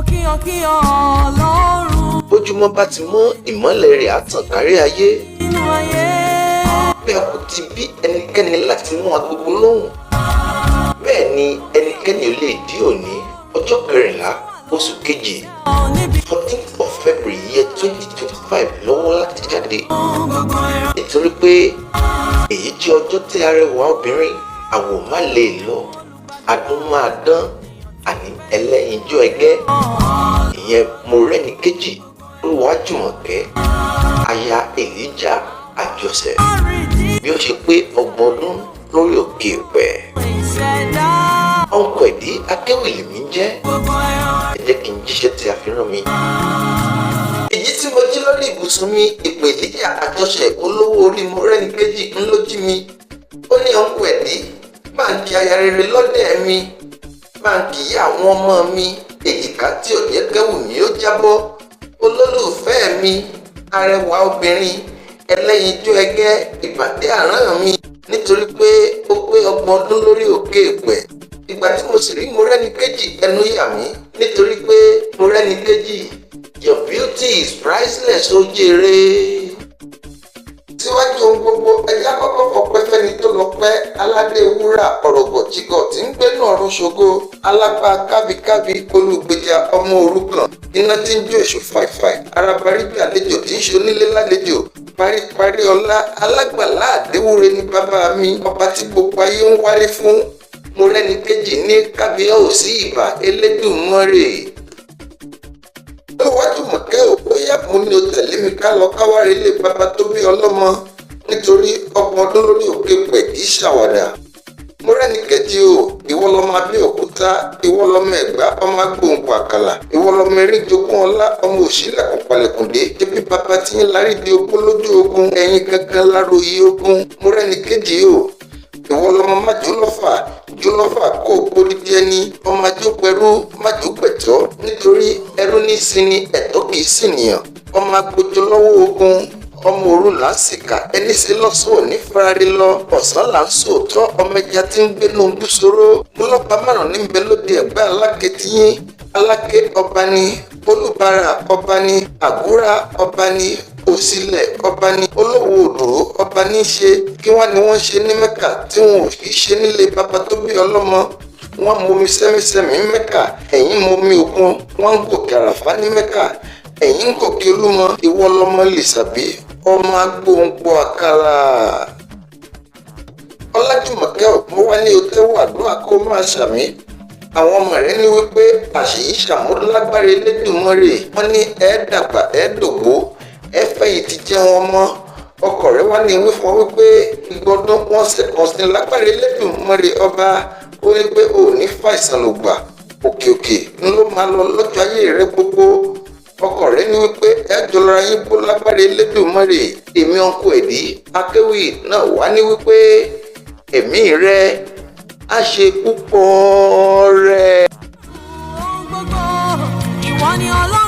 kíyàn Ọlọ́run. Bójúmọ́ bá ti mọ́ ìmọ́lẹ̀ rẹ̀ á tàn kárí ayé. Nínú ayé. Bẹ́ẹ̀ kò ti bí ẹnikẹ́ni láti mú agogo lóhùn. Bẹ́ẹ̀ ni ẹnikẹ́ni ò lè dí òní ọjọ́ 14 oṣù kejì 14th of February year 2025 lọ́wọ́ láti jáde. Nítorí pé èyí jẹ́ ọjọ́ tí arẹwà obìnrin àwọ̀ má lè lọ, adùn máa dán, àní ẹlẹ́yinjú ẹgẹ́. Ìyẹn Mọ́rẹ́níkejì Olúwajùmọ̀kẹ́ aya Elijah Àjọṣẹ bí ó ṣe pé 30 ọdún lórí òkè pẹ̀. Ọ̀nkọ̀ Ẹ̀dí Akéwìlì mi jẹ́. Ẹ jẹ́ kí n jíṣẹ́ tí a fi rán mi. Èyí tí mo jí lórí ibùsùn mi, ìpè Elijah Àjọṣẹ olówó orí Mọ́rẹ́níkejì ń ló jí mi. Ó ní Ọ̀nkọ̀ Ẹ̀dí máa ń kí aya rere lọ́dẹ̀ mi, máa ń kí àwọn ọmọ mi, èjìká tí ò jẹ́ kẹ́wù mi ó jábọ́, olólùfẹ́ mi, arẹwà obìnrin, ẹlẹ́yinjú ẹgẹ́, ìbàdí àrán mi, nítorí pé ó pé 30 ọdún lórí òkè èpẹ̀. Ìgbà tí mo sì rí Mọ́rẹ́níkejì ẹnu yà mí, nítorí pé Mọ́rẹ́níkejì, your beauty is priceless ó jèrè. Síwájú ohun gbogbo, ẹja kọ́kọ́ fọpẹ́ fẹ́ni tó lọ́pẹ́, aládé wúrà ọ̀rọ̀gbọ̀ jígọ̀ tí ń gbénú ọ̀run ṣògo, alápá kábíkábí, olùgbèjà ọmọ òrukàn, iná tí ń jó èṣù fàìfàì, arabarí bí àlejò tí ń ṣe onílé lálejò, paríparí ọlá, alágbàlá àdéwúre ní bàbá mi, ọba tí gbogbo ayé ń wálé fún. Mọ́rẹ́níkejì ní kábíyèsí ìbà Elédùmarè. Olúwajùmọ̀kẹ́ ò bóyá mo ní o tẹ̀lé mi ká lọ káwárí ilé bàbá tó bí ọlọ́mọ, nítorí 30 ọdún lórí òkè pẹ̀ kì í ṣàwàdà. Mọ́rẹ́níkejì o, ìwọ lọmọ Abẹ́òkúta, ìwọ lọmọ Ẹ̀gbá ọmọ agbóhùnpọ̀ àkàlà, ìwọ lọmọ eríjogún ọlá ọmọ òṣìlẹ̀kùn palẹ̀kùndé, débi bàbá tí ń larí di ogún lójú ogun, ẹ̀yin gangan láròyé ogun. Mọ́rẹ́níkejì o, ìwọ lọmọ májòlọ́fà, jólọ́fà kó o borí díẹ̀ ní ọmọ ajópẹrú májòpẹ̀tọ́, nítorí ẹrú ní sinmi ẹ̀tọ́ kì í sìnìyàn, ọmọ agbójọ lọ́wọ́ ogun, ọmọ òru là ń sìkà, ẹni sí lọ́sàn ò ní farare lọ, ọ̀sán là ń sòótọ́, ọmọ ẹja tí ń gbénú búṣoró, múlọ́pàá márùn níbẹ̀ lóde Ẹ̀gbá Aláké tiyín, Aláké ọba ni, Olúbàrà ọba ni, Àgúrà ọba ni, Òsìlẹ̀ ọba ni, Olówó Òdòrò ọba ní í ṣe. Kí wọ́n ní wọ́n ṣe ní Mẹ́kà tí wọn ò kì í ṣe nílé bàbá tó bí ọlọ́mọ. Wọ́n momi sẹ́mísẹ́mí Mẹ́kà, ẹ̀yin momi òkun, wọ́n ń gòkè àràfá ní Mẹ́kà, ẹ̀yin ń gòkè Olúmọ, ìwọ lọmọ Lìsàbí ọmọ agbóhùnpọ̀ àkàrà. Ọlájùmọ̀kẹ́ ọ̀pọ̀ wá ní o tẹ́wọ́ àdúrà kó máa ṣàmì. Àwọn ọmọ rẹ̀ ní wípé àṣèyí ṣàmúlágbára Elédùmarè, wọ́n ní ẹ dàgbà ẹ dògbó, ẹ fẹ̀yìntì jẹ́ wọn mọ́. Ọkọ rẹ̀ wá ní ìwé fún ọ wípé ìgbọ́dún wọn ṣẹ̀kọ̀sìn lágbára Elédùmarè ọba, ó ní pé ò ní fàìsàn ló gbà, òkè òkè ń ló máa lọ lọ́jọ́ ayé rẹ gbogbo. Ọkọ rẹ̀ ní wípé ẹ jọlọra yín bó lágbára Elédùmarè. Èmi Ọ̀nkọ̀ Ẹ̀dí Akéwì náà wá ní wípé ẹ̀mí rẹ á ṣe púpọ̀ rẹ. Gbogbo ìwọ ni Ọlọ́run.